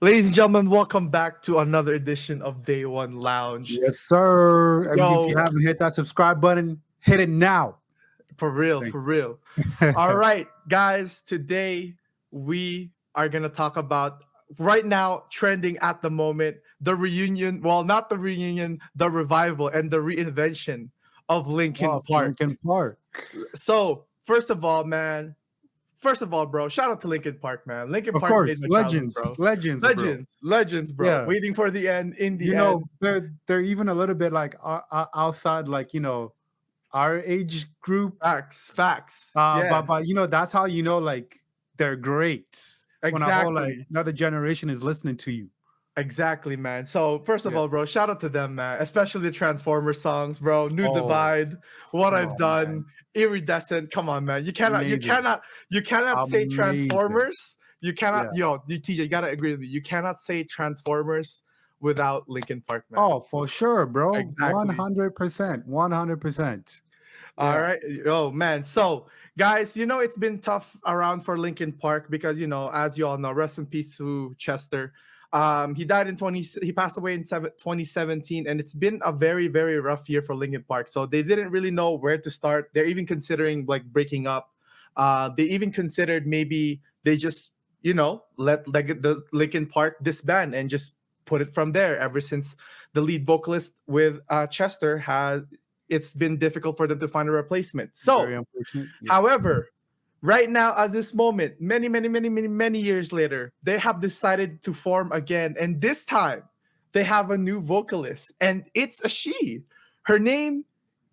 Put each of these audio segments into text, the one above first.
Ladies and gentlemen, welcome back to another edition of Day One Lounge. Yes, sir. And if you Yo, haven't hit that subscribe button, hit it now. for real, Thank for real. you. All right, guys, today we are going to talk about right now trending at the moment the reunion, well, not the reunion, the revival and the reinvention of Linkin Wow, Park. Linkin Park. So, first of all, bro, shout out to Linkin Park, man. Linkin Of Park made course, my childhood, legends, bro. legends, bro. Legends, bro. Yeah, Waiting for the end, in the end. they're even a little bit like outside, like our age group. Facts. Uh, Yeah, but but that's how like they're great when a whole like exactly. another generation is listening to you. Exactly, man. So first of Yeah. all, bro, shout out to them, man. Especially the Transformers songs, bro. New Oh, Divide, What I've oh Done, man, Iridescent. Come on, man. amazing, You cannot say amazing. Transformers. You cannot, Yeah. TJ, you gotta agree with me. You cannot say Transformers without Linkin Park, man. Oh, for sure, bro. Exactly. 100%. 100%. All Yeah. right. Oh man. So guys, it's been tough around for Linkin Park because as you all know, rest in peace to Chester. He died in 20. He passed away in 2017, and it's been a very very rough year for Linkin Park. So they didn't really know where to start. They're even considering like breaking up. They even considered maybe they just let like the Linkin Park disband and just put it from there. Ever since the lead vocalist with Chester has it's been difficult for them to find a replacement. So, Very unfortunate. Yeah. however, right now, at this moment, many years later, they have decided to form again. And this time, they have a new vocalist, and it's a she. Her name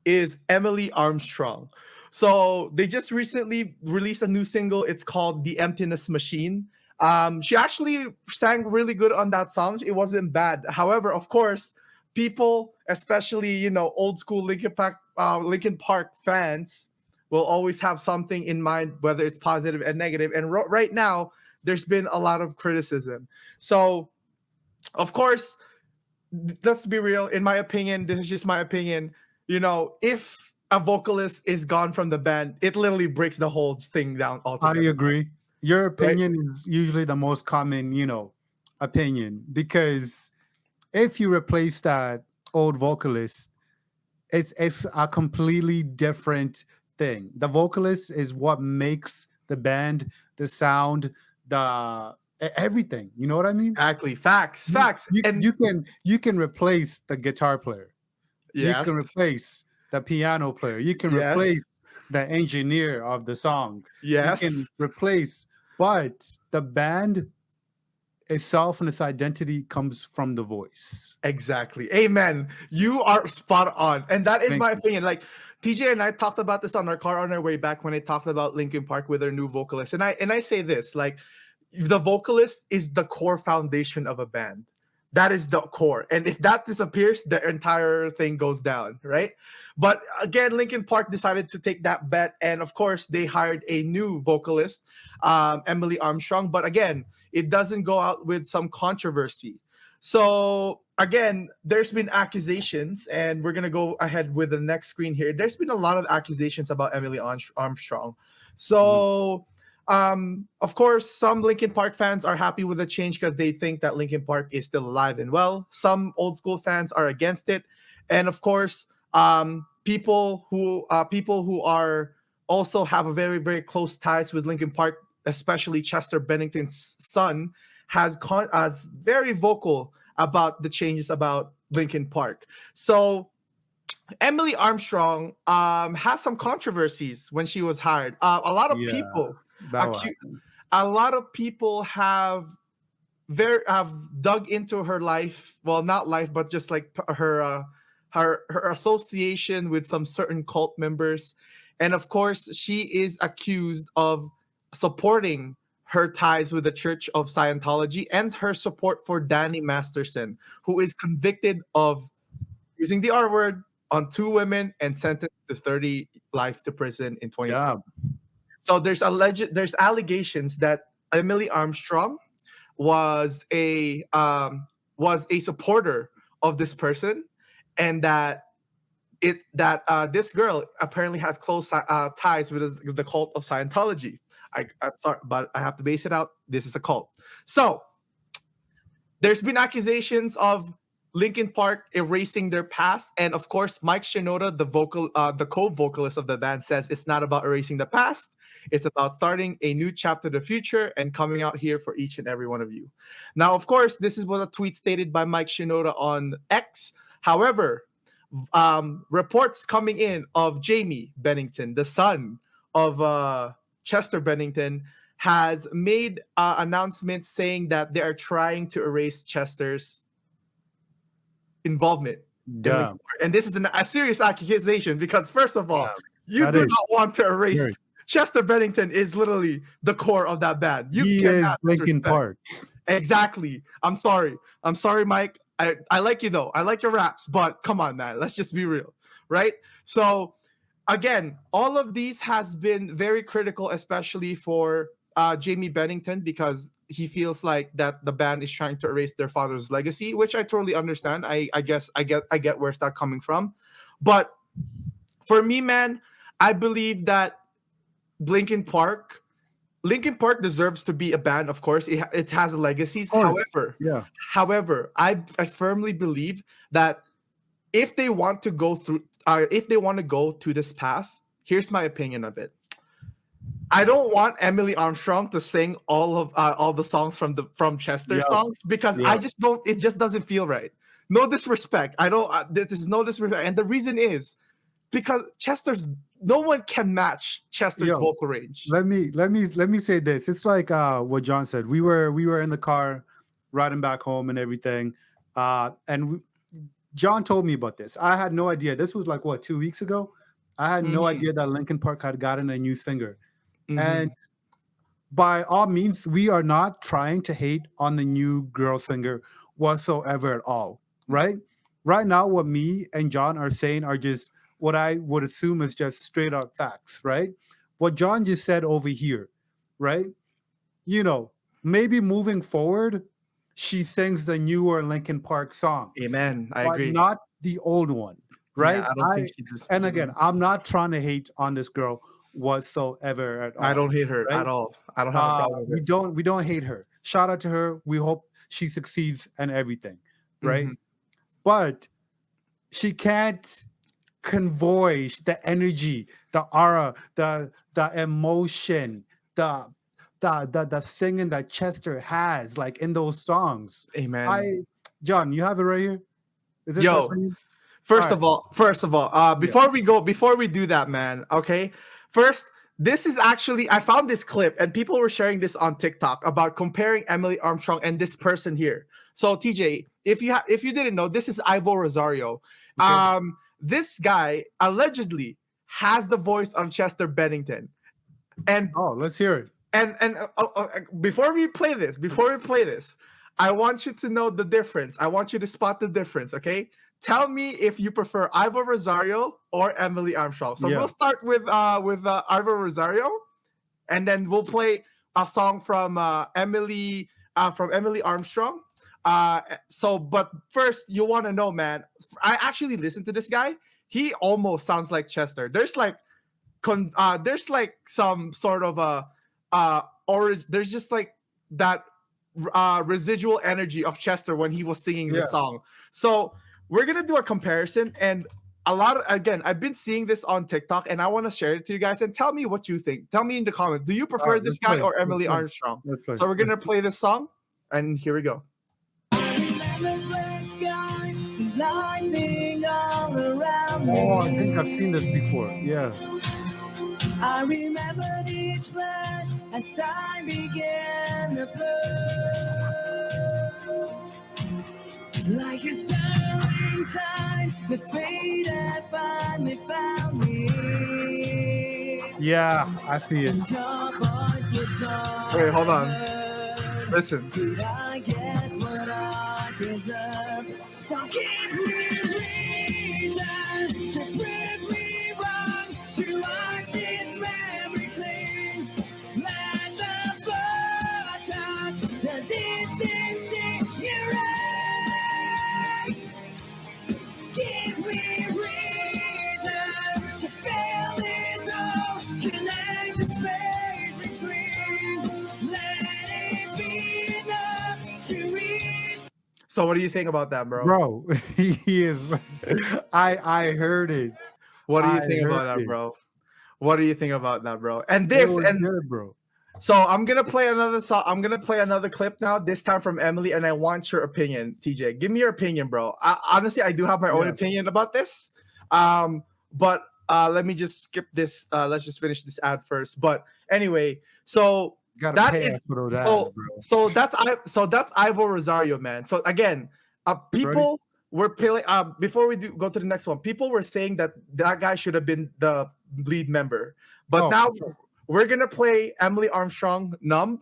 is Emily Armstrong. So they just recently released a new single. It's called The Emptiness Machine. She actually sang really good on that song. It wasn't bad. However, of course, people, especially old school Linkin Park fans, will always have something in mind, whether it's positive and negative. And right now, there's been a lot of criticism. So, of course, let's be real. In my opinion, this is just my opinion. If a vocalist is gone from the band, it literally breaks the whole thing down I altogether, agree. Your right? opinion is usually the most common, opinion because if you replace that old vocalist, it's a completely different thing. The vocalist is what makes the band, the sound, everything. You know what I mean? Exactly. Facts. You, Facts. you And you can replace the guitar player. You can yes, replace the piano player. You can replace yes, the engineer of the song. You can yes. replace, but the band itself and its identity comes from the voice. Exactly. Amen. You are spot on. And that is Thank my you. opinion. Like TJ and I talked about this on our car on our way back when I talked about Linkin Park with their new vocalist. And I say this, like the vocalist is the core foundation of a band. That is the core. And if that disappears, the entire thing goes down, right? But again, Linkin Park decided to take that bet. And of course, they hired a new vocalist, Emily Armstrong. But again, it doesn't go out with some controversy. So again, there's been accusations, and we're gonna go ahead with the next screen here. There's been a lot of accusations about Emily Armstrong. Mhm. So, of course, some Linkin Park fans are happy with the change because they think that Linkin Park is still alive and well. Some old school fans are against it, and of course, people who are also have a very very close ties with Linkin Park, especially Chester Bennington's son, as very vocal about the changes about Linkin Park. So Emily Armstrong has some controversies when she was hired. Yeah, that will Acu- happen. a lot of people have dug into her life. Well, not life, but just like her association with some certain cult members, and of course, she is accused of supporting her ties with the Church of Scientology and her support for Danny Masterson, who is convicted of using the R word on two women and sentenced to 30 life to prison in 2020. Yeah, So there's allegations that Emily Armstrong was a supporter of this person, and that this girl apparently has close ties with the cult of Scientology. I'm sorry, but I have to base it out. This is a cult. So there's been accusations of Linkin Park erasing their past, and of course, Mike Shinoda, the co-vocalist of the band, says it's not about erasing the past. It's about starting a new chapter of the future and coming out here for each and every one of you. Now, of course, this is what a tweet stated by Mike Shinoda on X. However, reports coming in of Jamie Bennington, the son of Chester Bennington, has made announcements saying that they are trying to erase Chester's involvement in Linkin Damn. Park. And this is a serious accusation because, first of all, you That do is. not want to erase. Very. Chester Bennington is literally the core of that band. You He is cannot Linkin disrespect. Park. Exactly. I'm sorry, Mike. I like you though. I like your raps, but come on, man. Let's just be real, right? So again, all of these has been very critical, especially for Jamie Bennington, because he feels like that the band is trying to erase their father's legacy, which I totally understand. I guess I get where's that coming from. But for me, man, I believe that Linkin Park deserves to be a band. Of course, it has legacies. However, I firmly believe that if they want to go to this path, here's my opinion of it. I don't want Emily Armstrong to sing all the songs from Chester songs because I just don't. It just doesn't feel right. No disrespect. I don't. This is no disrespect, and the reason is because no one can match Chester's vocal range. Let me say this. It's like what John said. We were in the car riding back home and everything, and John told me about this. I had no idea. This was like 2 weeks ago. I had no idea that Linkin Park had gotten a new singer. And by all means, we are not trying to hate on the new girl singer whatsoever at all, right? Right now, what me and John are saying are just what I would assume is just straight up facts, right? What John just said over here, right? Maybe moving forward, she sings the newer Linkin Park songs. Amen. I agree. Not the old one, right? Yeah, I don't think she does. And again, I'm not trying to hate on this girl whatsoever at all. I don't hate her right? at all. I don't have a problem with it. We don't hate her. Shout out to her. We hope she succeeds and everything, right? But she can't convey the energy, the aura, the emotion, the singing that Chester has, like in those songs. Amen. John, you have it right here. Is it First of all, before we do that, man, okay? First, this is actually, I found this clip and people were sharing this on TikTok about comparing Emily Armstrong and this person here. So TJ, if you didn't know, this is Ivo Rosario. Okay. This guy allegedly has the voice of Chester Bennington. And let's hear it. And before we play this, I want you to know the difference. I want you to spot the difference, okay? Tell me if you prefer Ivo Rosario or Emily Armstrong. So we'll start with Ivo Rosario, and then we'll play a song from Emily Armstrong. But first, you want to know, man. I actually listened to this guy. He almost sounds like Chester. There's like some sort of there's just like that residual energy of Chester when he was singing the song. So we're gonna do a comparison, and I've been seeing this on TikTok, and I want to share it to you guys. And tell me what you think. Tell me in the comments. Do you prefer this guy or Emily Armstrong? So we're gonna play this song, and here we go. Oh, I think I've seen this before. Yeah. I remember each flash as time began to blur. Like a starry sign, the fate had finally found me. Yeah, I see it. Wait, hold on. Listen. Did I get what I deserve? So give me reason to prove me wrong, to wipe this memory clean. Let the thoughts cast the distance in your eyes. Give me reason to feel this all. Connect the space between. Let it be enough to reach. So what do you think about that, bro? Bro, he is. I heard it. What do you I think heard about that, it. bro? What do you think about that, bro? And It this, was and good, bro. so I'm gonna play another song. I'm gonna play another clip now. This time from Emily, and I want your opinion, TJ. Give me your opinion, bro. Honestly, I do have my own Yeah. opinion about this. But let me just skip this. Let's just finish this ad first. But anyway, so Gotta that pay is us for those ads, so bro. so that's Ivo Rosario, man. So again, people were playing. Before we go to the next one, people were saying that that guy should have been the lead member, but Oh, now for sure. we're gonna play Emily Armstrong "Numb,"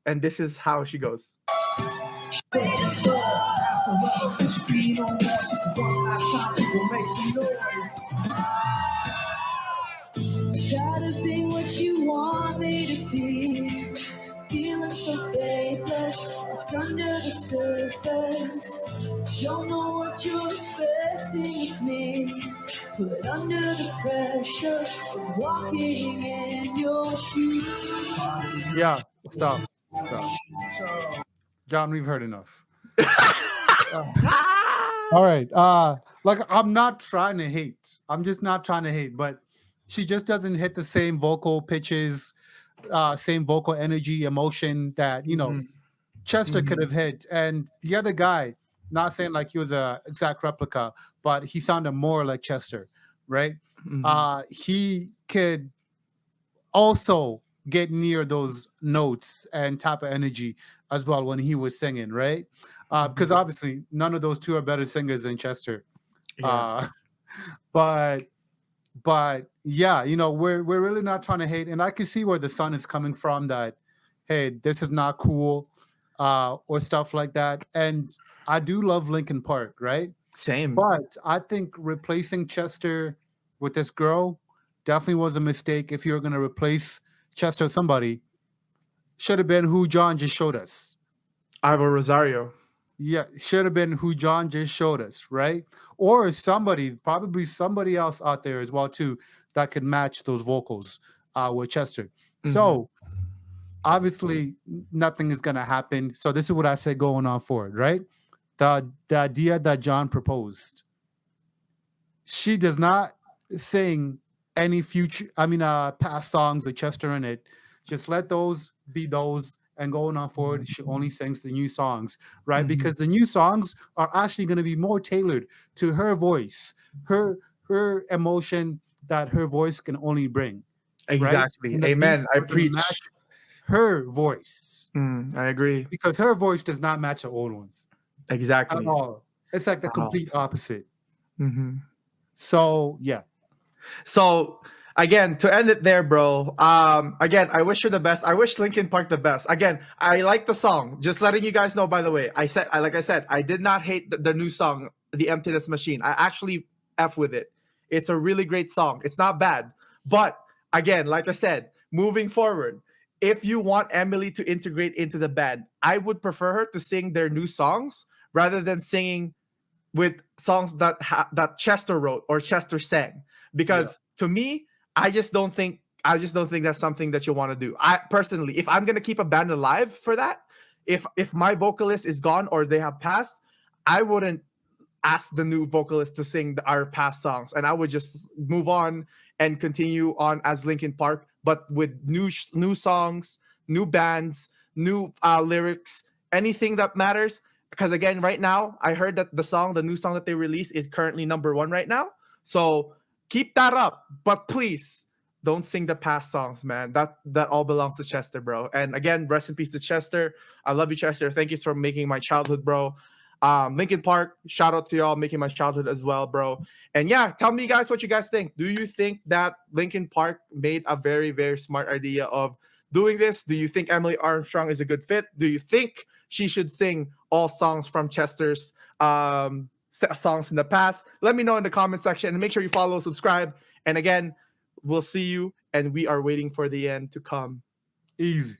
and this is how she goes. Try to be what you want me to be. Feeling so faithless, it's under the surface. Don't know what you're expecting of me. Put under the pressure of walking in your shoes. Yeah, stop. John, we've heard enough. All right. Like I'm not trying to hate. I'm just not trying to hate, but she just doesn't hit the same vocal pitches, same vocal energy, emotion that, Chester could have hit. And the other guy, not saying like he was a exact replica, but he sounded more like Chester, right? He could also get near those notes and type of energy as well when he was singing, right? Because obviously none of those two are better singers than Chester. Yeah. But yeah, we're really not trying to hate, and I can see where the son is coming from. That hey, this is not cool, or stuff like that. And I do love Linkin Park, right? Same. But I think replacing Chester with this girl definitely was a mistake. If you're going to replace Chester with somebody, should have been who John just showed us. Ivo Rosario. Yeah, should have been who John just showed us, right? Or somebody, probably somebody else out there as well too, that could match those vocals with Chester. So obviously nothing is gonna happen. So this is what I said going on forward, right? The idea that John proposed. She does not sing any past songs with Chester in it. Just let those be those. And going on forward, she only sings the new songs, right? Because the new songs are actually going to be more tailored to her voice, her emotion that her voice can only bring. Exactly. Right? Amen. I preach. Her voice. I agree. Because her voice does not match the old ones. Exactly. At all. It's like the complete opposite. Mm-hmm. So, yeah. So, again, to end it there, bro. Again, I wish her the best. I wish Linkin Park the best. Again, I like the song. Just letting you guys know, by the way. Like I said, I did not hate the new song, The Emptiness Machine. I actually F with it. It's a really great song. It's not bad. But again, like I said, moving forward, if you want Emily to integrate into the band, I would prefer her to sing their new songs rather than singing with songs that Chester wrote or Chester sang. Because to me, I just don't think that's something that you want to do. I personally, if I'm gonna keep a band alive for that, if my vocalist is gone or they have passed, I wouldn't ask the new vocalist to sing our past songs, and I would just move on and continue on as Linkin Park, but with new songs, new bands, new lyrics, anything that matters. Because again, right now, I heard that the new song that they released is currently #1 right now. So keep that up, but please don't sing the past songs, man. That all belongs to Chester, bro. And again, rest in peace to Chester. I love you, Chester. Thank you for making my childhood, bro. Linkin Park, shout out to y'all making my childhood as well, bro. And yeah, tell me guys what you guys think. Do you think that Linkin Park made a very, very smart idea of doing this? Do you think Emily Armstrong is a good fit? Do you think she should sing all songs from Chester's songs in the past? Let me know in the comment section, and make sure you follow, subscribe. And again, we'll see you, and we are waiting for the end to come. Easy.